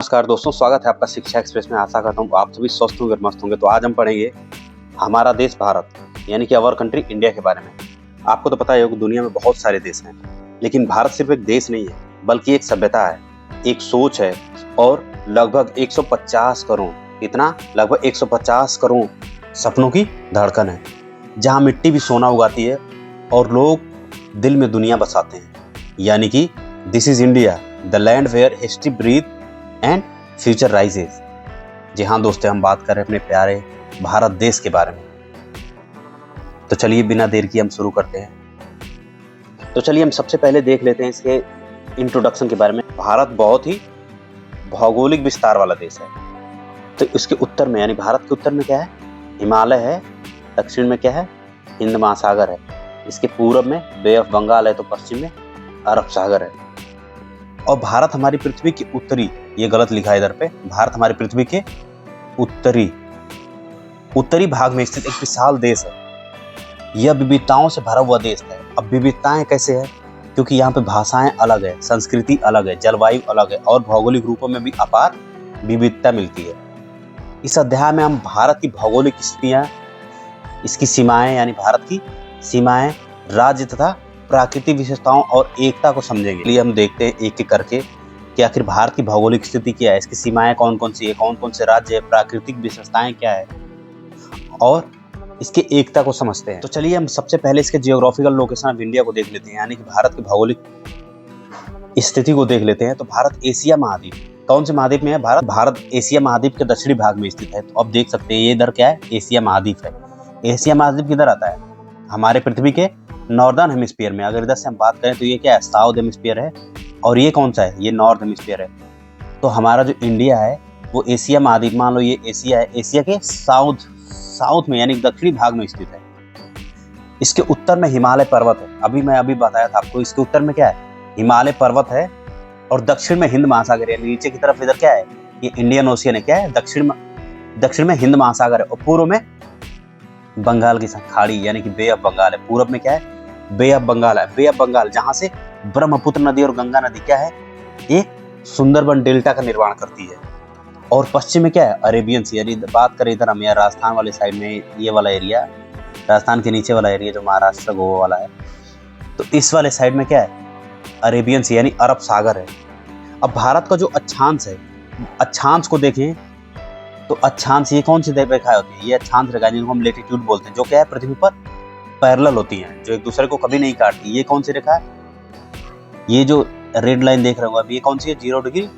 नमस्कार दोस्तों, स्वागत है आपका शिक्षा एक्सप्रेस में। आशा करता हूँ आप सभी स्वस्थ होंगे और मस्त होंगे। तो आज हम पढ़ेंगे हमारा देश भारत यानी कि अवर कंट्री इंडिया के बारे में। आपको तो पता है कि दुनिया में बहुत सारे देश हैं, लेकिन भारत सिर्फ एक देश नहीं है बल्कि एक सभ्यता है, एक सोच है और लगभग 150 करोड़ लगभग 150 करोड़ सपनों की धड़कन है, जहाँ मिट्टी भी सोना उगाती है और लोग दिल में दुनिया बसाते हैं। यानी कि this is India, the land where history breathe and future rises. जी हाँ दोस्तों, हम बात कर रहे हैं अपने प्यारे भारत देश के बारे में। तो चलिए बिना देर की हम शुरू करते हैं। तो चलिए हम सबसे पहले देख लेते हैं इसके इंट्रोडक्शन के बारे में। भारत बहुत ही भौगोलिक विस्तार वाला देश है। तो इसके उत्तर में यानी भारत के उत्तर में क्या है? हिमालय है। दक्षिण में क्या है? हिंद महासागर है। इसके पूर्व में बे ऑफ बंगाल है, तो पश्चिम में अरब सागर है। और भारत हमारी पृथ्वी की उत्तरी, ये गलत लिखा है इधर पे, भारत हमारी पृथ्वी के उत्तरी भाग में स्थित एक विशाल देश है। यह विविधताओं से भरा हुआ देश है। अब विविधताएं कैसे है? क्योंकि यहाँ पे भाषाएं अलग है, संस्कृति अलग है, जलवायु अलग है और भौगोलिक रूपों में भी अपार विविधता मिलती है। इस अध्याय में हम भारत की भौगोलिक स्थितियां, इसकी सीमाएं यानी भारत की सीमाएं, राज्य तथा प्राकृतिक विशेषताओं और एकता को समझेंगे। लिए हम देखते हैं एक एक करके कि आखिर भारत की भौगोलिक स्थिति क्या है, इसकी सीमाएं कौन कौन सी है, कौन कौन से राज्य है, प्राकृतिक विशेषताएं क्या है और इसके एकता को समझते हैं। तो चलिए हम सबसे पहले इसके जियोग्राफिकल लोकेशन ऑफ इंडिया को देख लेते हैं, यानी कि भारत की भौगोलिक स्थिति को देख लेते हैं। तो भारत एशिया महाद्वीप, कौन से महाद्वीप में है? भारत एशिया महाद्वीप के दक्षिणी भाग में स्थित है। तो अब देख सकते हैं ये इधर क्या है? एशिया महाद्वीप है। एशिया महाद्वीप किधर आता है? हमारे पृथ्वी के नॉर्दर्न हेमिस्फीयर में। अगर इधर से हम बात करें तो ये क्या है? साउथ हेमिस्फीयर है। और ये कौन सा है? ये नॉर्थ हेमिस्फीयर है। तो हमारा जो इंडिया है वो एशिया महाद्वीप, मान लो ये एशिया है, एशिया के साउथ में यानी दक्षिणी भाग में स्थित है। इसके उत्तर में हिमालय पर्वत है। अभी बताया था आपको, इसके उत्तर में क्या है? हिमालय पर्वत है। और दक्षिण में हिंद महासागर है। नीचे की तरफ इधर क्या है? ये इंडियन ओशियन है। क्या है? दक्षिण में हिंद महासागर है और पूर्व में बंगाल की खाड़ी यानी कि बे ऑफ बंगाल है। पूर्व में क्या है? बे ऑफ बंगाल है। बे ऑफ बंगाल जहां से ब्रह्मपुत्र नदी और गंगा नदी क्या है? एक सुंदरबन डेल्टा का निर्माण करती है। और पश्चिम में क्या है? अरेबियन सी। यानी बात करें इधर हम, या राजस्थान वाले साइड में ये वाला एरिया, राजस्थान के नीचे वाला एरिया जो महाराष्ट्र गोवा वाला है, तो इस वाले साइड में क्या है? अरेबियन सी यानी अरब सागर है। अब भारत का जो अक्षांश है, अक्षांश को देखें तो अक्षांश ये कौन सी रेखाएं होती है? ये अक्षांश रेखाएं जिनको हम लेटीट्यूड बोलते हैं, जो क्या है? पृथ्वी पर पैरेलल होती हैं, जो एक दूसरे को कभी नहीं काटती। ये कौन सी रेखा है? ये जो रेड लाइन देख रहे हो अब, ये कौन सी है? 0 डिग्री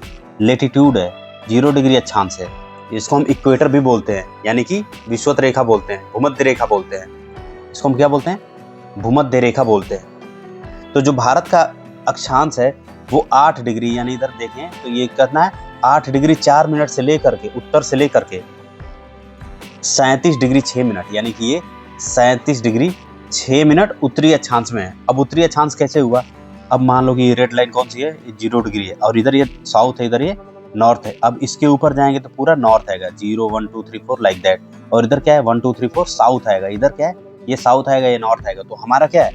लेटीट्यूड है, 0 डिग्री अक्षांश है। इसको हम इक्वेटर भी बोलते हैं, यानी कि विषुवत रेखा बोलते हैं, भूमध्य रेखा बोलते हैं। इसको हम क्या बोलते हैं? भूमध्य रेखा बोलते हैं। तो जो भारत का अक्षांश है वो 8 डिग्री, यानी इधर देखें तो ये कितना है? 8 डिग्री 4 मिनट से लेकर के, उत्तर से लेकर के 37 डिग्री 6 मिनट, यानी कि ये 37 डिग्री 6 मिनट उत्तरी अक्षांश में है। अब उत्तरी अक्षांश कैसे हुआ? अब मान लो कि ये रेड लाइन कौन सी है? ये 0 डिग्री है और इधर ये साउथ है, इधर ये नॉर्थ है। अब इसके ऊपर जाएंगे तो पूरा नॉर्थ आएगा, 0 1 2 3 4 लाइक दैट। और इधर क्या है? 1 2 3 4 साउथ आएगा। इधर क्या है? ये साउथ आएगा, ये नॉर्थ आएगा। तो हमारा क्या है?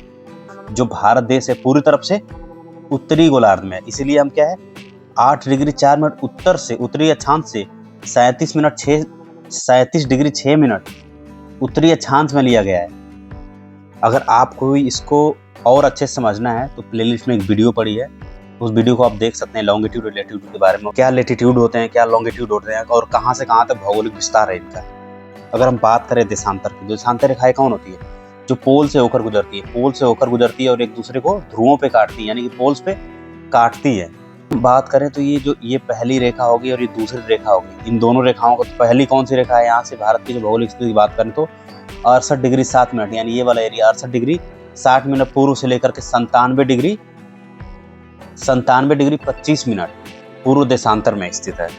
जो भारत देश है पूरी तरफ से उत्तरी गोलार्ध में है। इसीलिए हम क्या है? 8 डिग्री 4 मिनट उत्तर से, उत्तरी अक्षांश से 37 डिग्री 6 मिनट उत्तरी अक्षांश में लिया गया है। अगर आपको इसको और अच्छे से समझना है तो प्लेलिस्ट में एक वीडियो पड़ी है, उस वीडियो को आप देख सकते हैं, लॉन्गिट्यूड और लैटिट्यूड के बारे में, क्या लेटीट्यूड होते हैं, क्या लॉन्गिट्यूड होते हैं और कहाँ से कहाँ तक भौगोलिक विस्तार है इनका। अगर हम बात करें देशांतर की, देशांतर रेखाएं कौन होती है? जो पोल से होकर गुजरती है, पोल से होकर गुजरती है और एक दूसरे को ध्रुवों पे काटती है, यानी कि पोल्स पे काटती है। बात करें तो ये पहली रेखा होगी और ये दूसरी रेखा होगी। इन दोनों रेखाओं को, पहली कौन सी रेखा है? यहाँ से भारत की जो भौगोलिक स्थिति की बात करें तो 68 डिग्री 7 मिनट, यानी ये वाला एरिया 68 डिग्री 60 मिनट पूर्व से लेकर के 97 डिग्री 25 मिनट पूर्व देशांतर में स्थित है।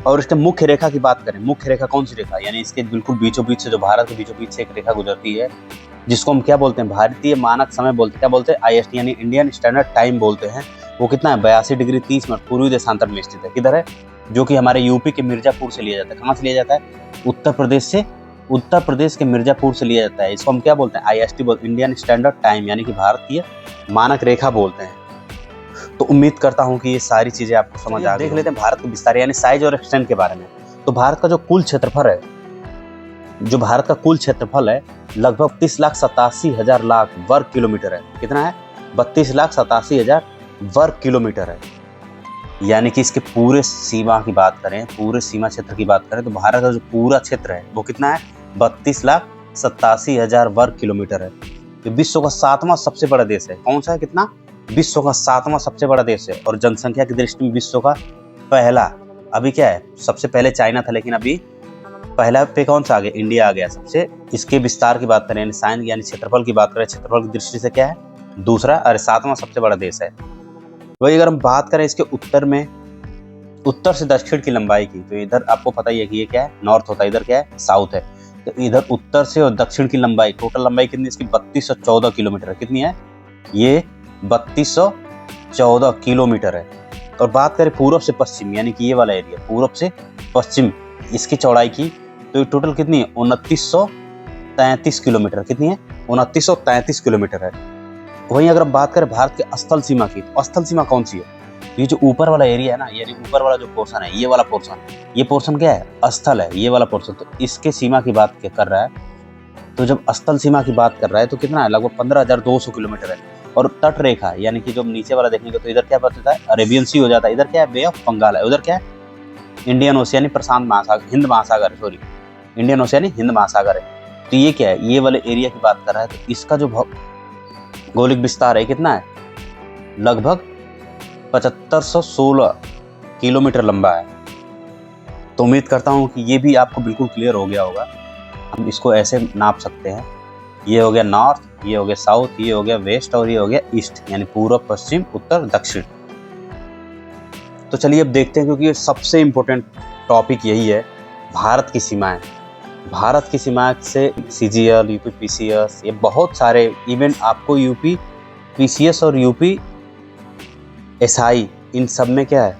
और इसके मुख्य रेखा की बात करें, मुख्य रेखा कौन सी रेखा? यानी इसके बिल्कुल बीचों बीच से, जो भारत के बीचों बीच से एक रेखा गुजरती है, जिसको हम क्या बोलते हैं? भारतीय मानक समय बोलते हैं। क्या बोलते हैं? IST यानी इंडियन स्टैंडर्ड टाइम बोलते हैं। वो कितना है? 82 डिग्री 30 मिनट पूर्वी देशांतर में स्थित है। किधर है? जो कि हमारे यूपी के मिर्जापुर से लिया जाता है। कहाँ से लिया जाता है? उत्तर प्रदेश के मिर्जापुर से लिया जाता है। इसको हम क्या बोलते हैं? IST बोलते हैं, इंडियन स्टैंडर्ड टाइम, यानी कि भारतीय मानक रेखा बोलते हैं। तो उम्मीद करता हूँ कि ये सारी चीजें आपको समझ आ गई। देख लेते हैं भारत के विस्तार यानी साइज और एक्सटेंट के बारे में। तो भारत का जो कुल क्षेत्रफल है, लगभग 32,87,000 लाख वर्ग किलोमीटर है। कितना है? 32,87,000 वर्ग किलोमीटर है। यानी कि इसके पूरे सीमा की बात करें, पूरे सीमा क्षेत्र की बात करें, तो भारत का जो पूरा क्षेत्र है वो कितना है? 32,87,000 वर्ग किलोमीटर है। ये विश्व का 7वां सबसे बड़ा देश है। कौन सा है? कितना? विश्व का 7वां सबसे बड़ा देश है। और जनसंख्या की दृष्टि में विश्व का पहला, अभी क्या है? सबसे पहले चाइना था, लेकिन अभी पहला पे कौन सा आ गया? इंडिया आ गया सबसे। इसके विस्तार की बात करें यानी क्षेत्रफल की बात करें, क्षेत्रफल की दृष्टि से क्या है? दूसरा, अरे 7वां सबसे बड़ा देश है। वही अगर हम बात करें इसके उत्तर में, उत्तर से दक्षिण की लंबाई की, तो इधर आपको पता ही है कि ये क्या है? नॉर्थ होता है, इधर क्या है? साउथ है। तो इधर उत्तर से और दक्षिण की लंबाई, टोटल लंबाई कितनी? इसकी 3214 किलोमीटर है। कितनी है? ये 3214 किलोमीटर है। और बात करें पूर्व से पश्चिम, यानी कि ये वाला एरिया, पूर्व से पश्चिम, इसकी चौड़ाई की, तो ये टोटल कितनी है? 2933 किलोमीटर। कितनी है? 2933 किलोमीटर है। वहीं अगर हम बात करें भारत के स्थल सीमा की, तो स्थल सीमा कौन सी है? ये जो ऊपर वाला एरिया है ना, यानी ऊपर वाला जो पोर्शन है, ये वाला पोर्शन, ये पोर्शन क्या है? स्थल है, ये वाला पोर्शन। तो इसके सीमा की बात कर रहा है। तो जब स्थल सीमा की बात कर रहा है तो कितना है? लगभग 15,200 किलोमीटर है। और तट रेखा, यानी कि जो नीचे वाला देखेंगे तो इधर क्या बताता है? अरेबियन सी हो जाता है। इधर क्या है? बे ऑफ बंगाल है। उधर क्या है? इंडियन ओशियन यानी प्रशांत महासागर, हिंद महासागर, सॉरी, इंडियन ओशियन यानी हिंद महासागर है। तो ये क्या है? ये वाले एरिया की बात कर रहा है। तो इसका जो भौगोलिक विस्तार है कितना है? लगभग 7516 किलोमीटर लंबा है। तो उम्मीद करता हूँ कि ये भी आपको बिल्कुल क्लियर हो गया होगा। हम इसको ऐसे नाप सकते हैं, ये हो गया नॉर्थ, ये हो गया साउथ, ये हो गया वेस्ट और ये हो गया ईस्ट, यानी पूर्व, पश्चिम, उत्तर, दक्षिण। तो चलिए अब देखते हैं, क्योंकि ये सबसे इम्पोर्टेंट टॉपिक यही है, भारत की सीमाएं। भारत की सीमा से CGL, UP PCS, ये बहुत सारे, इवन आपको UP PCS और UP SI, इन सब में क्या है?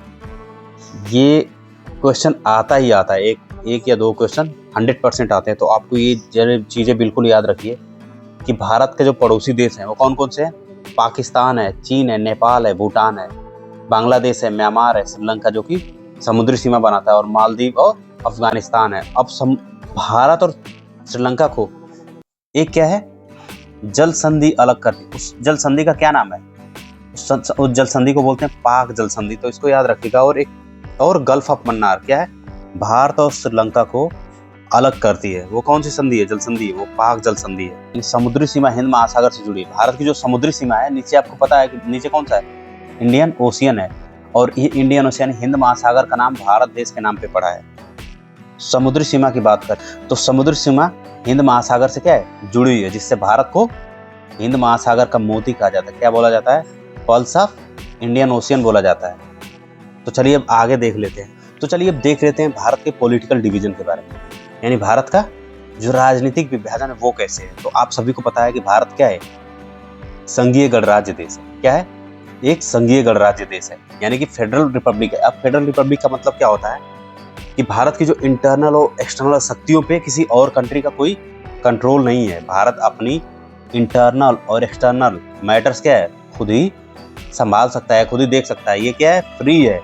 ये क्वेश्चन आता ही आता है। एक या दो क्वेश्चन 100% आते हैं। तो आपको ये चीज़ें बिल्कुल याद रखिए कि भारत के जो पड़ोसी देश हैं वो कौन कौन से हैं? पाकिस्तान है, चीन है, नेपाल है, भूटान है, बांग्लादेश है, म्यांमार है, श्रीलंका जो कि समुद्री सीमा बनाता है, और मालदीव और अफगानिस्तान है। अब भारत और श्रीलंका को एक क्या है? जल संधि अलग करती। उस जल संधि का क्या नाम है? उस जल संधि को बोलते हैं पाक जल संधि। तो इसको याद रखिएगा। और एक और गल्फ ऑफ मन्नार क्या है? भारत और श्रीलंका को अलग करती है। वो कौन सी संधि है? जल संधि है, वो पाक जल संधि है। समुद्री सीमा हिंद महासागर से जुड़ी है। भारत की जो समुद्री सीमा है, नीचे आपको पता है कि नीचे कौन सा है? इंडियन ओशियन है। और ये इंडियन ओशियन, हिंद महासागर का नाम भारत देश के नाम पे पड़ा है। समुद्री सीमा की बात कर, तो समुद्री सीमा हिंद महासागर से क्या है? जुड़ी हुई है, जिससे भारत को हिंद महासागर का मोती कहा जाता है। क्या बोला जाता है? पल्स ऑफ इंडियन ओशियन बोला जाता है। तो चलिए अब आगे देख लेते हैं। तो चलिए अब देख लेते हैं भारत के पॉलिटिकल डिवीजन के बारे में, यानी भारत का जो राजनीतिक विभाजन है वो कैसे है। तो आप सभी को पता है कि भारत क्या है? संघीय गणराज्य देश है। क्या है? एक संघीय गणराज्य देश है, यानी कि फेडरल रिपब्लिक है। अब फेडरल रिपब्लिक का मतलब क्या होता है? कि भारत की जो इंटरनल और एक्सटर्नल शक्तियों पे किसी और कंट्री का कोई कंट्रोल नहीं है। भारत अपनी इंटरनल और एक्सटर्नल मैटर्स क्या है? खुद ही संभाल सकता है, खुद ही देख सकता है। ये क्या है? फ्री है।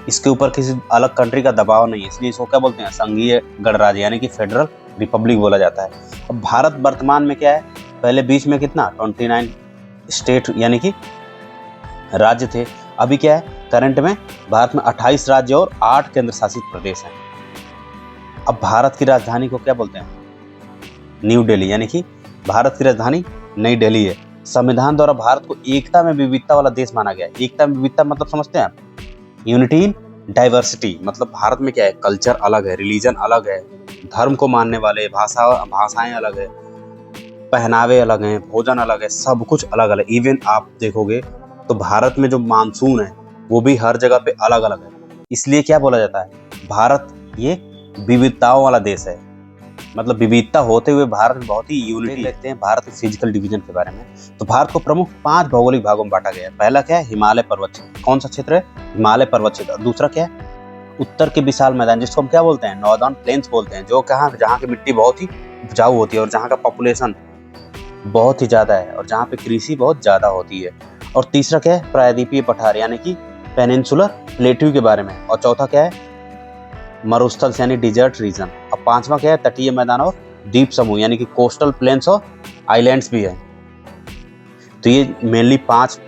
इसके ऊपर किसी अलग कंट्री का दबाव नहीं है। इसलिए इसको क्या बोलते हैं? संघीय गणराज्य, यानी कि फेडरल रिपब्लिक बोला जाता है। अब भारत वर्तमान में क्या है? पहले बीच में कितना 29 स्टेट यानी कि राज्य थे। अभी क्या है? करंट में भारत में 28 राज्य और 8 केंद्र शासित प्रदेश हैं। अब भारत की राजधानी को क्या बोलते हैं? न्यू दिल्ली, यानी कि भारत की राजधानी नई दिल्ली है। संविधान द्वारा भारत को एकता में विविधता वाला देश माना गया है। एकता में विविधता मतलब समझते हैं आप? यूनिटी इन डाइवर्सिटी, मतलब भारत में क्या है? कल्चर अलग है, रिलीजन अलग है, धर्म को मानने वाले, भाषाएं अलग है, पहनावे अलग हैं, भोजन अलग है, सब कुछ अलग अलग। इवन आप देखोगे तो भारत में जो मानसून है वो भी हर जगह पे अलग अलग है। इसलिए क्या बोला जाता है? भारत ये विविधताओं वाला देश है। मतलब विविधता होते हुए भारत में बहुत ही यूनिटी। देखते हैं भारत के फिजिकल डिवीजन के बारे में। तो भारत को प्रमुख 5 भौगोलिक भागों में बांटा गया है। पहला क्या है? हिमालय पर्वत क्षेत्र। कौन सा क्षेत्र है? हिमालय पर्वत क्षेत्र। दूसरा क्या है? उत्तर के विशाल मैदान, जिसको हम क्या बोलते हैं? नॉर्दर्न प्लेन्स बोलते हैं, जो जहाँ की मिट्टी बहुत ही उपजाऊ होती है और जहाँ का पॉपुलेशन बहुत ही ज़्यादा है और जहाँ पे कृषि बहुत ज़्यादा होती है। और तीसरा क्या है, प्रायद्वीपीय पठार यानी कि पेनिनसुलर प्लेट्यू के बारे में। और चौथा क्या है, मरुस्थल यानी डिजर्ट रीजन। अब पांचवा क्या है, तटीय मैदान और द्वीप समूह यानी कि कोस्टल प्लेन्स और आइलैंड्स भी है। तो ये मेनली 5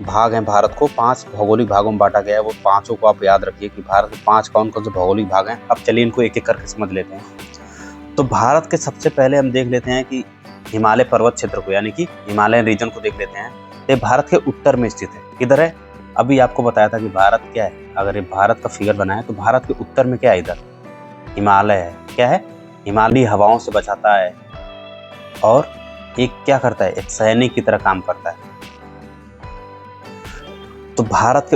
भाग हैं भारत को, 5 भौगोलिक भागों में बांटा गया है। वो पांचों को आप याद रखिए कि भारत के 5 कौन कौन से भौगोलिक भाग हैं। अब चलिए इनको एक एक करके समझ लेते हैं। तो भारत के सबसे पहले हम देख लेते हैं कि हिमालय पर्वत क्षेत्र को यानी कि हिमालयन रीजन को देख लेते हैं। ये भारत के उत्तर में स्थित है। किधर है, अभी आपको बताया था कि भारत क्या है, अगर ये भारत का फिगर बना है तो भारत के उत्तर में क्या है, इधर हिमालय है। क्या है, हिमालयी हवाओं से बचाता है और एक क्या करता है, एक सैनिक की तरह काम करता है। तो भारत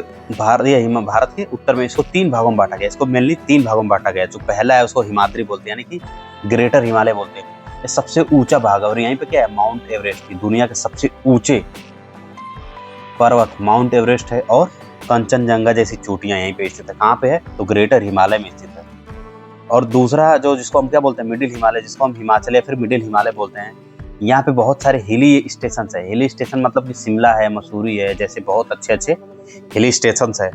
के उत्तर में इसको 3 भागों में बांटा गया। इसको मेनली 3 भागों में बांटा गया। जो पहला है उसको हिमाद्री बोलते हैं यानी कि ग्रेटर हिमालय बोलते हैं। ये सबसे ऊंचा भाग है और यहीं पे क्या है, माउंट एवरेस्ट की दुनिया के सबसे ऊंचे पर्वत माउंट एवरेस्ट है और कंचनजंगा जैसी चोटियां यहीं पे स्थित है। कहाँ पे है, तो ग्रेटर हिमालय में स्थित है। और दूसरा जो जिसको हम क्या बोलते हैं, मिडिल हिमालय, जिसको हम हिमाचल या फिर मिडिल हिमालय बोलते हैं। यहाँ पे बहुत सारे हिली स्टेशन है। हिली स्टेशन मतलब कि शिमला है, मसूरी है, जैसे बहुत अच्छे अच्छे हिली स्टेशन है।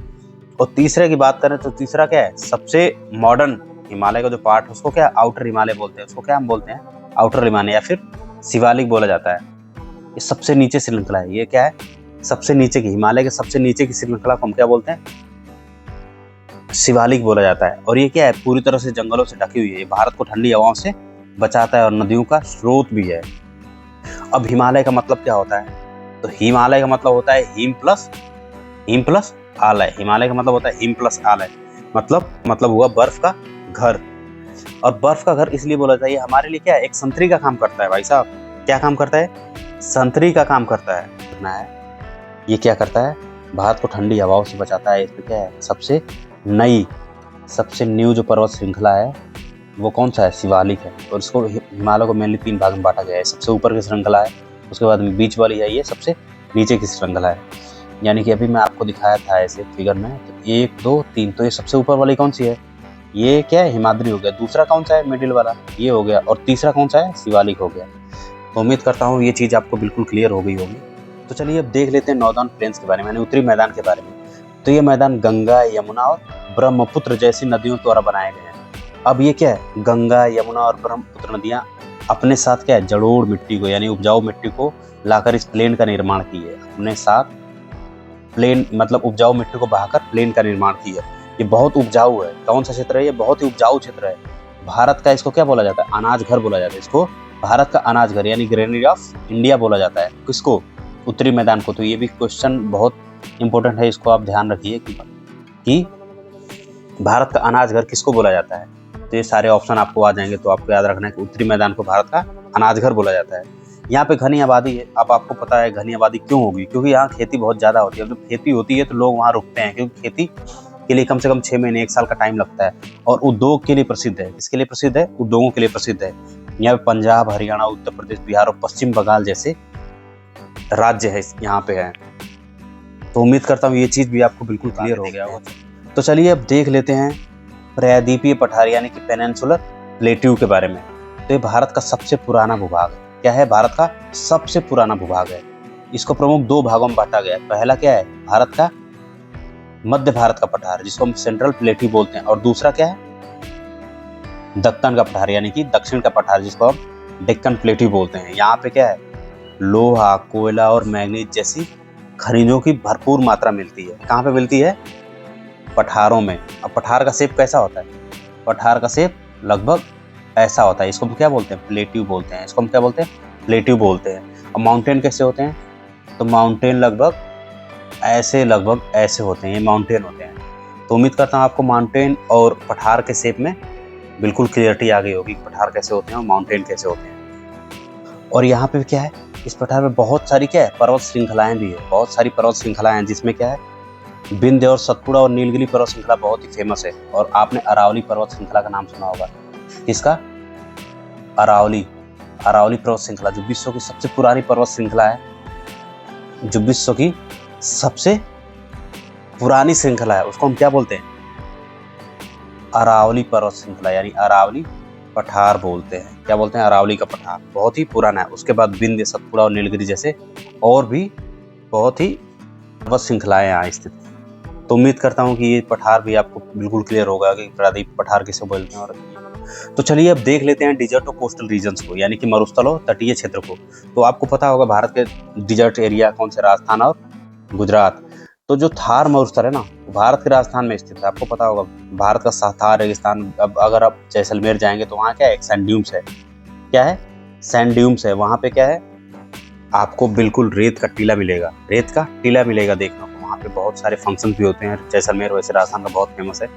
और तीसरे की बात करें तो तीसरा क्या है, सबसे मॉडर्न हिमालय का जो पार्ट है उसको क्या आउटर हिमालय बोलते हैं। उसको क्या हम बोलते हैं, आउटर हिमालय या फिर शिवालिक बोला जाता है। ये सबसे नीचे श्रृंखला है। ये क्या है, सबसे नीचे की, हिमालय के सबसे नीचे की श्रृंखला को हम क्या बोलते हैं, शिवालिक बोला जाता है। और ये क्या है, पूरी तरह से जंगलों से ढकी हुई है। ये भारत को ठंडी हवाओं से बचाता है और नदियों का स्रोत भी है। अब हिमालय का मतलब क्या होता है, तो हिमालय का मतलब होता है हिम प्लस आलय। हिमालय का मतलब होता है हिम प्लस आलय, मतलब हुआ बर्फ का घर। और बर्फ का घर इसलिए बोला जाता है, ये हमारे लिए क्या है, एक संतरी का काम करता है। भाई साहब क्या काम करता है, संतरी का काम करता है। ये क्या करता है, भारत को ठंडी हवाओं से बचाता है। इसमें क्या है, सबसे न्यू जो पर्वत श्रृंखला है वो कौन सा है, शिवालिक है। और इसको हिमालय को मेनली 3 भाग में बांटा गया है। सबसे ऊपर की श्रृंखला है, उसके बाद में बीच वाली है, ये सबसे नीचे की श्रृंखला है। यानी कि अभी मैं आपको दिखाया था ऐसे फिगर में, तो 1 2 3, तो ये सबसे ऊपर वाली कौन सी है, ये क्या है, हिमाद्री हो गया। दूसरा कौन सा है, मिडिल वाला, ये हो गया। और तीसरा कौन सा है, शिवालिक हो गया। तो उम्मीद करता हूँ ये चीज़ आपको बिल्कुल क्लियर हो गई होगी। तो चलिए अब देख लेते हैं नॉर्दर्न प्लेन्स के बारे में, यानी उत्तरी मैदान के बारे में। तो ये मैदान गंगा, यमुना और ब्रह्मपुत्र जैसी नदियों द्वारा बनाए गए हैं। अब ये क्या है, गंगा, यमुना और ब्रह्मपुत्र नदियाँ अपने साथ क्या है, जलोढ़ मिट्टी को यानी उपजाऊ मिट्टी को लाकर इस प्लेन का निर्माण की है। अपने साथ प्लेन मतलब उपजाऊ मिट्टी को बहाकर प्लेन का निर्माण की है। ये बहुत उपजाऊ है। कौन सा क्षेत्र है, ये बहुत ही उपजाऊ क्षेत्र है। भारत का इसको क्या बोला जाता है, अनाज घर बोला जाता है। इसको भारत का अनाज घर यानी ग्रेनरी ऑफ इंडिया बोला जाता है। किसको, उत्तरी मैदान को। तो ये भी क्वेश्चन बहुत इंपॉर्टेंट है, इसको आप ध्यान रखिए कि भारत का अनाज घर किसको बोला जाता है। तो ये सारे ऑप्शन आपको आ जाएंगे, तो आपको याद रखना है कि उत्तरी मैदान को भारत का अनाज घर बोला जाता है। यहाँ पे घनी आबादी है। अब आपको पता है घनी आबादी क्यों होगी, क्योंकि यहाँ खेती बहुत ज़्यादा होती है। जब खेती होती है तो लोग वहाँ रुकते हैं, क्योंकि खेती के लिए कम से कम 6 महीने 1 साल का टाइम लगता है। और उद्योग के लिए प्रसिद्ध है। किसके लिए प्रसिद्ध है, उद्योगों के लिए प्रसिद्ध है। यहाँ पे पंजाब, हरियाणा, उत्तर प्रदेश, बिहार और पश्चिम बंगाल जैसे राज्य है यहाँ पे है। तो उम्मीद करता हूँ ये चीज़ भी आपको बिल्कुल क्लियर हो गया होगा। तो चलिए अब देख लेते हैं प्रायद्वीपीय पठार यानी कि पेनिनसुलर प्लेट्यू के बारे में। तो ये भारत का सबसे पुराना भूभाग है। क्या है, भारत का सबसे पुराना भूभाग है। इसको प्रमुख 2 भागों में बांटा गया है। पहला क्या है, भारत का मध्य भारत का पठार जिसको हम सेंट्रल प्लेट्यू बोलते हैं। और दूसरा क्या है, दक्कन का पठार यानी कि दक्षिण का पठार जिसको हम डेक्कन प्लेट्यू बोलते हैं। यहाँ पे क्या है, लोहा, कोयला और मैग्नीज जैसी खनिजों की भरपूर मात्रा मिलती है। कहाँ पे मिलती है, पठारों में। अब पठार का शेप कैसा होता है, पठार का शेप लगभग ऐसा होता है। इसको हम क्या बोलते हैं, प्लेट्यू बोलते हैं। इसको हम क्या बोलते हैं, प्लेट्यू बोलते हैं। और माउंटेन कैसे होते हैं, तो माउंटेन लगभग ऐसे होते हैं। ये माउंटेन होते हैं। तो उम्मीद करता हूँ आपको माउंटेन और पठार के शेप में बिल्कुल क्लियरिटी आ गई होगी, पठार कैसे होते हैं और माउंटेन कैसे होते हैं। और यहाँ पे क्या है, इस पठार में बहुत सारी क्या है, पर्वत श्रृंखलाएं भी है। बहुत सारी पर्वत श्रृंखलाएं हैं जिसमें क्या है, विंध्य और सतपुड़ा और नीलगिरी पर्वत श्रृंखला बहुत ही फेमस है। और आपने अरावली पर्वत श्रृंखला का नाम सुना होगा। किसका, अरावली पर्वत श्रृंखला जो विश्व की सबसे पुरानी पर्वत श्रृंखला है, जो विश्व की सबसे पुरानी श्रृंखला है, उसको हम क्या बोलते हैं, अरावली पर्वत श्रृंखला यानी अरावली पठार बोलते हैं। क्या बोलते हैं, अरावली का पठार बहुत ही पुराना है। उसके बाद विंध्य, सतपुड़ा और नीलगिरी जैसे और भी बहुत ही पर्वत श्रृंखलाएं यहाँ स्थित। तो उम्मीद करता हूँ कि ये पठार भी आपको बिल्कुल क्लियर होगा कि प्रायद्वीप पठार किसे बोलते हैं। और तो चलिए अब देख लेते हैं डिजर्ट और कोस्टल रीजन्स को, यानी कि मरुस्थल और तटीय क्षेत्र को। तो आपको पता होगा भारत के डिजर्ट एरिया कौन से, राजस्थान और गुजरात। तो जो थार मरुस्थल है ना, भारत के राजस्थान में स्थित है। आपको पता होगा भारत का थार रेगिस्तान। अब अगर आप जैसलमेर जाएंगे तो वहाँ क्या है, सैंड ड्यून्स है। क्या है, सैंड ड्यून्स है। वहाँ पे क्या है, आपको बिल्कुल रेत का टीला मिलेगा, रेत का टीला मिलेगा देखने को। वहाँ पे बहुत सारे फंक्शंस भी होते हैं। जैसलमेर वैसे राजस्थान का बहुत फेमस है।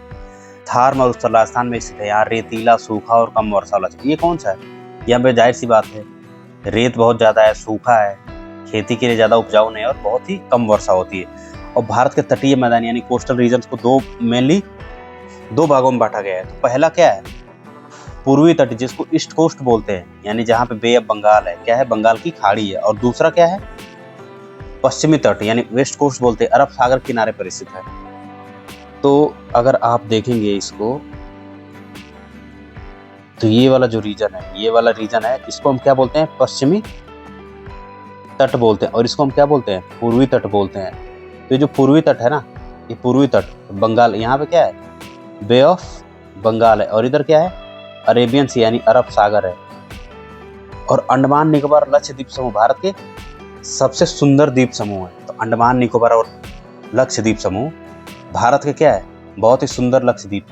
थार मरुस्थल राजस्थान में स्थित है। यहाँ रेतीला, सूखा और कम वर्षा वाला। ये कौन सा है, यहाँ पे जाहिर सी बात है रेत बहुत ज़्यादा है, सूखा है, खेती के लिए ज़्यादा उपजाऊ नहीं है और बहुत ही कम वर्षा होती है। और भारत के तटीय मैदान यानी कोस्टल रीजन्स को मेनली दो भागों में बांटा गया है। तो पहला क्या है, पूर्वी तट, जिसको ईस्ट कोस्ट बोलते हैं, यानी जहाँ पे बे ऑफ बंगाल है, क्या है, बंगाल की खाड़ी है। और दूसरा क्या है, पश्चिमी तट यानी वेस्ट कोस्ट बोलते हैं, अरब सागर किनारे पर स्थित है। तो अगर आप देखेंगे इसको, तो ये वाला जो रीजन है, ये वाला रीजन है, इसको हम क्या बोलते हैं, पश्चिमी तट बोलते हैं। और इसको हम क्या बोलते हैं, पूर्वी तट बोलते हैं। तो ये जो पूर्वी तट है ना, ये पूर्वी तट बंगाल, यहाँ पे क्या है, बे ऑफ बंगाल है। और इधर क्या है, अरेबियन सी यानी अरब सागर है। और अंडमान निकोबार लक्षद्वीप समूह भारत के सबसे सुंदर द्वीप समूह है। तो अंडमान निकोबार और लक्षद्वीप समूह भारत के क्या है, बहुत ही सुंदर लक्षद्वीप।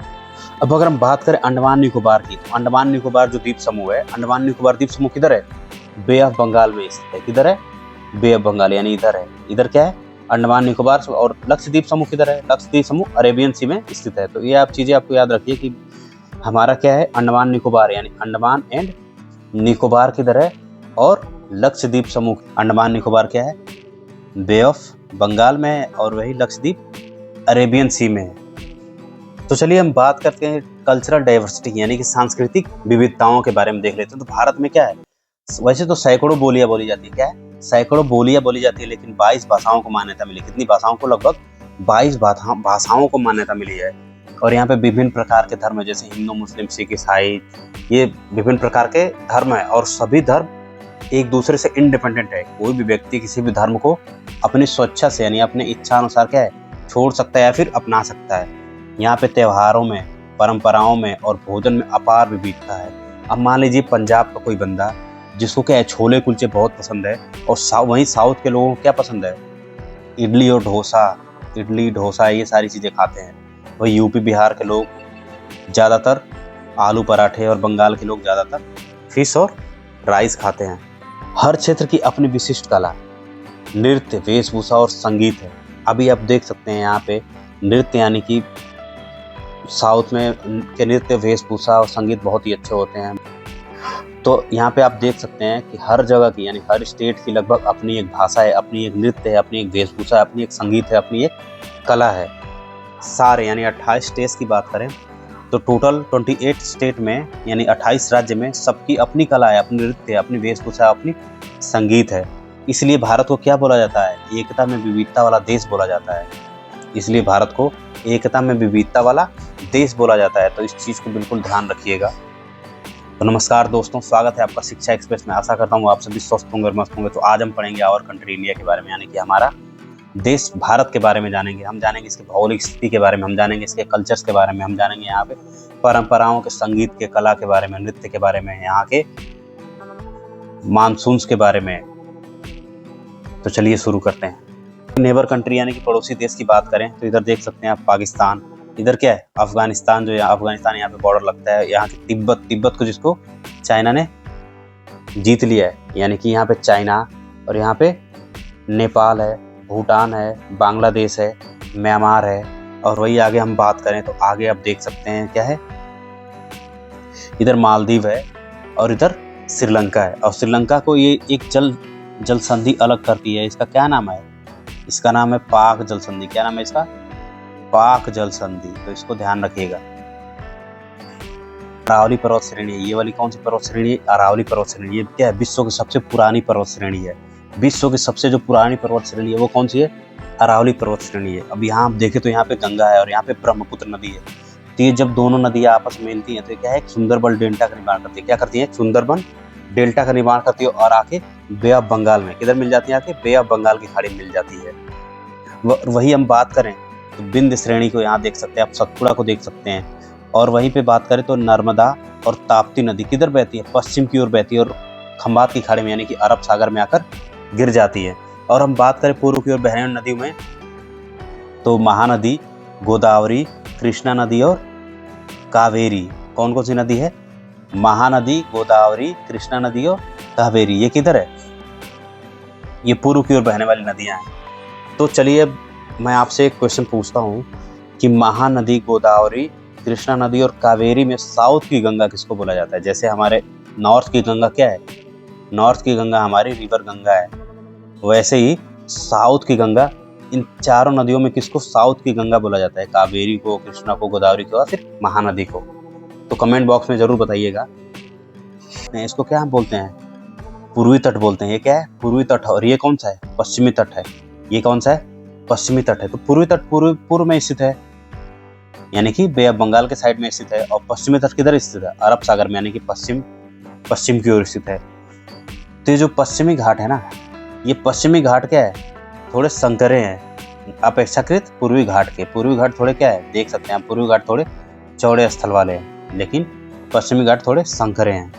अब अगर हम बात करें अंडमान निकोबार की, तो अंडमान निकोबार जो द्वीप समूह है, अंडमान निकोबार द्वीप समूह किधर है, बे ऑफ बंगाल में स्थित है। किधर है, बे ऑफ बंगाल यानी इधर है। इधर क्या है, अंडमान निकोबार। और लक्षद्वीप समूह किधर है, लक्षद्वीप समूह अरेबियन सी में स्थित है। तो ये आप चीजें आपको याद रखिए कि हमारा क्या है, अंडमान निकोबार यानी अंडमान एंड निकोबार किधर है, और लक्षद्वीप समूह अंडमान निकोबार क्या है, बे ऑफ बंगाल में है, और वही लक्षद्वीप अरेबियन सी में है। तो चलिए हम बात करते हैं कल्चरल डाइवर्सिटी यानी कि सांस्कृतिक विविधताओं के बारे में देख लेते हैं। तो भारत में क्या है, वैसे तो सैकड़ों बोलियां बोली जाती है। क्या है, सैकड़ों बोलियां बोली जाती है, लेकिन 22 भाषाओं को मान्यता मिली। कितनी भाषाओं को, लगभग 22 भाषाओं को मान्यता मिली है। और यहाँ पे विभिन्न प्रकार के धर्म है, जैसे हिंदू, मुस्लिम, सिख, ईसाई, ये विभिन्न प्रकार के धर्म है। और सभी धर्म एक दूसरे से इंडिपेंडेंट है। कोई भी व्यक्ति किसी भी धर्म को अपनी स्वेच्छा से यानी अपने इच्छा अनुसार क्या है, छोड़ सकता है या फिर अपना सकता है। यहाँ पे त्योहारों में, परंपराओं में और भोजन में अपार विविधता है। अब मान लीजिए पंजाब का कोई बंदा जिसको क्या है, छोले कुलचे बहुत पसंद है, और वहीं साउथ के लोगों को क्या पसंद है, इडली और डोसा, इडली डोसा ये सारी चीज़ें खाते हैं। वही यूपी बिहार के लोग ज़्यादातर आलू पराठे, और बंगाल के लोग ज़्यादातर फिश और राइस खाते हैं। हर क्षेत्र की अपनी विशिष्ट कला, नृत्य, वेशभूषा और संगीत है। अभी आप देख सकते हैं यहाँ पे नृत्य, यानी कि साउथ में के नृत्य, वेशभूषा और संगीत बहुत ही अच्छे होते हैं। तो यहाँ पे आप देख सकते हैं कि हर जगह की यानी हर स्टेट की लगभग अपनी एक भाषा है, अपनी एक नृत्य है, अपनी एक वेशभूषा है, अपनी एक संगीत है, अपनी एक कला है। सारे यानी 28 स्टेट्स की बात करें तो टोटल 28 स्टेट में यानी 28 राज्य में सबकी अपनी कला है, अपनी नृत्य है, अपनी वेशभूषा, अपनी संगीत है। इसलिए भारत को क्या बोला जाता है, एकता में विविधता वाला देश बोला जाता है। इसलिए भारत को एकता में विविधता वाला देश बोला जाता है। तो इस चीज़ को बिल्कुल ध्यान रखिएगा। तो नमस्कार दोस्तों, स्वागत है आपका शिक्षा एक्सप्रेस में। आशा करता हूँ आप सभी स्वस्थ होंगे और मस्त होंगे। तो आज हम पढ़ेंगे आवर कंट्री इंडिया के बारे में, यानी कि हमारा देश भारत के बारे में जानेंगे। हम जानेंगे इसके भौगोलिक स्थिति के बारे में, हम जानेंगे इसके कल्चर्स के बारे में, हम जानेंगे यहाँ पे परंपराओं के, संगीत के, कला के बारे में, नृत्य के बारे में, यहाँ के मानसून्स के बारे में। तो चलिए शुरू करते हैं। नेबर कंट्री यानी कि पड़ोसी देश की बात करें तो इधर देख सकते हैं आप पाकिस्तान, इधर क्या है अफगानिस्तान, जो अफगानिस्तान यहाँ पे बॉर्डर लगता है। यहाँ की तिब्बत को जिसको चाइना ने जीत लिया है, यानी कि यहाँ पे चाइना, और यहाँ पे नेपाल है, भूटान है, बांग्लादेश है, म्यांमार है। और वही आगे हम बात करें तो आगे आप देख सकते हैं क्या है, इधर मालदीव है और इधर श्रीलंका है। और श्रीलंका को ये एक जल संधि अलग करती है। इसका क्या नाम है, इसका नाम है पाक जल संधि। क्या नाम है इसका, पाक जल संधि। तो इसको ध्यान रखिएगा। अरावली पर्वत श्रेणी, ये वाली कौन सी पर्वत श्रेणी है, अरावली पर्वत श्रेणी। ये क्या है, विश्व की सबसे पुरानी पर्वत श्रेणी है। विश्व की सबसे जो पुरानी पर्वत श्रेणी है वो कौन सी है, अरावली पर्वत श्रेणी है। अब यहाँ आप देखें तो यहाँ पे गंगा है और यहाँ पे ब्रह्मपुत्र नदी है। तो ये जब दोनों नदियाँ आपस में मिलती हैं तो क्या है, एक सुंदरबन डेल्टा का निर्माण करती है। क्या करती है, सुंदरबन डेल्टा का निर्माण करती है और आके बे ऑफ बंगाल में किधर मिल जाती है, आके बे ऑफ बंगाल की खाड़ी मिल जाती है। वही हम बात करें तो बिंद श्रेणी को यहाँ देख सकते हैं, आप सतपुड़ा को देख सकते हैं। और वहीं पे बात करें तो नर्मदा और ताप्ती नदी किधर बहती है, पश्चिम की ओर बहती है और खंबात की खाड़ी में यानी कि अरब सागर में आकर गिर जाती है। और हम बात करें पूर्व की ओर बहने वाली नदियों में तो महानदी, गोदावरी, कृष्णा नदी और कावेरी। कौन कौन सी नदी है? महानदी, गोदावरी, कृष्णा नदी और कावेरी। ये किधर है? ये पूर्व की ओर बहने वाली नदियां हैं। तो चलिए मैं आपसे एक क्वेश्चन पूछता हूँ कि महानदी, गोदावरी, कृष्णा नदी और कावेरी में साउथ की गंगा किसको बोला जाता है? जैसे हमारे नॉर्थ की गंगा क्या है? नॉर्थ की गंगा हमारी रिवर गंगा है। वैसे ही साउथ की गंगा, इन चारों नदियों में किसको साउथ की गंगा बोला जाता है? कावेरी को, कृष्णा को, गोदावरी को या फिर महानदी को? तो कमेंट बॉक्स में जरूर बताइएगा। इसको क्या हम बोलते हैं? पूर्वी तट बोलते हैं। ये क्या है? पूर्वी तट। और ये कौन सा है? पश्चिमी तट है। ये कौन सा है? पश्चिमी तट है। तो पूर्वी तट पूर्व में स्थित है यानी कि बे ऑफ बंगाल के साइड में स्थित है। और पश्चिमी तट किधर स्थित है? अरब सागर में यानी कि पश्चिम की ओर स्थित है। तो ये जो पश्चिमी घाट है ना, ये पश्चिमी घाट क्या है? थोड़े संकरे हैं अपेक्षाकृत पूर्वी घाट के। पूर्वी घाट थोड़े क्या है, देख सकते हैं आप, पूर्वी घाट थोड़े चौड़े स्थल वाले हैं, लेकिन पश्चिमी घाट थोड़े संकरे हैं।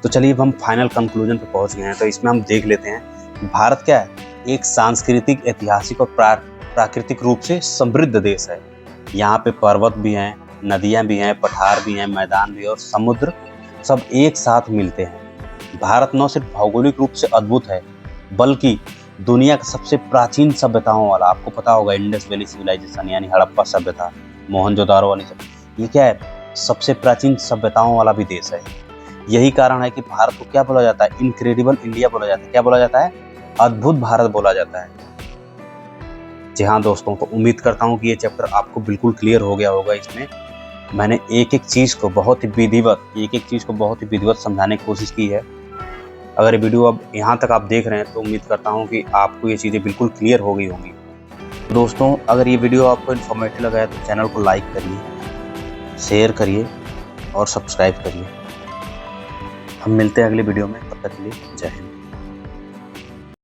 तो चलिए अब हम फाइनल कंक्लूजन पे पहुंच गए हैं। तो इसमें हम देख लेते हैं भारत क्या है? एक सांस्कृतिक, ऐतिहासिक और प्राकृतिक रूप से समृद्ध देश है। यहाँ पे पर्वत भी हैं, नदियाँ भी हैं, पठार भी हैं, मैदान भी और समुद्र सब एक साथ मिलते हैं। भारत न सिर्फ भौगोलिक रूप से अद्भुत है बल्कि दुनिया का सबसे प्राचीन सभ्यताओं वाला, आपको पता होगा इंडस वैली सिविलाइजेशन यानी हड़प्पा सभ्यता, मोहनजोदारो वाली सभ्यता, ये क्या है? सबसे प्राचीन सभ्यताओं वाला भी देश है। यही कारण है कि भारत को क्या बोला जाता है? इनक्रेडिबल इंडिया बोला जाता है। क्या बोला जाता है? अद्भुत भारत बोला जाता है। जी हाँ दोस्तों, तो उम्मीद करता हूँ कि ये चैप्टर आपको बिल्कुल क्लियर हो गया होगा। इसमें मैंने एक एक चीज़ को बहुत ही विधिवत समझाने की कोशिश की है। अगर ये वीडियो अब यहाँ तक आप देख रहे हैं तो उम्मीद करता हूँ कि आपको ये चीज़ें बिल्कुल क्लियर हो गई होंगी। दोस्तों, अगर ये वीडियो आपको इन्फॉर्मेटिव लगा है तो चैनल को लाइक करिए, शेयर करिए और सब्सक्राइब करिए। हम मिलते हैं अगले वीडियो में, तब तक के लिए जय हिंद।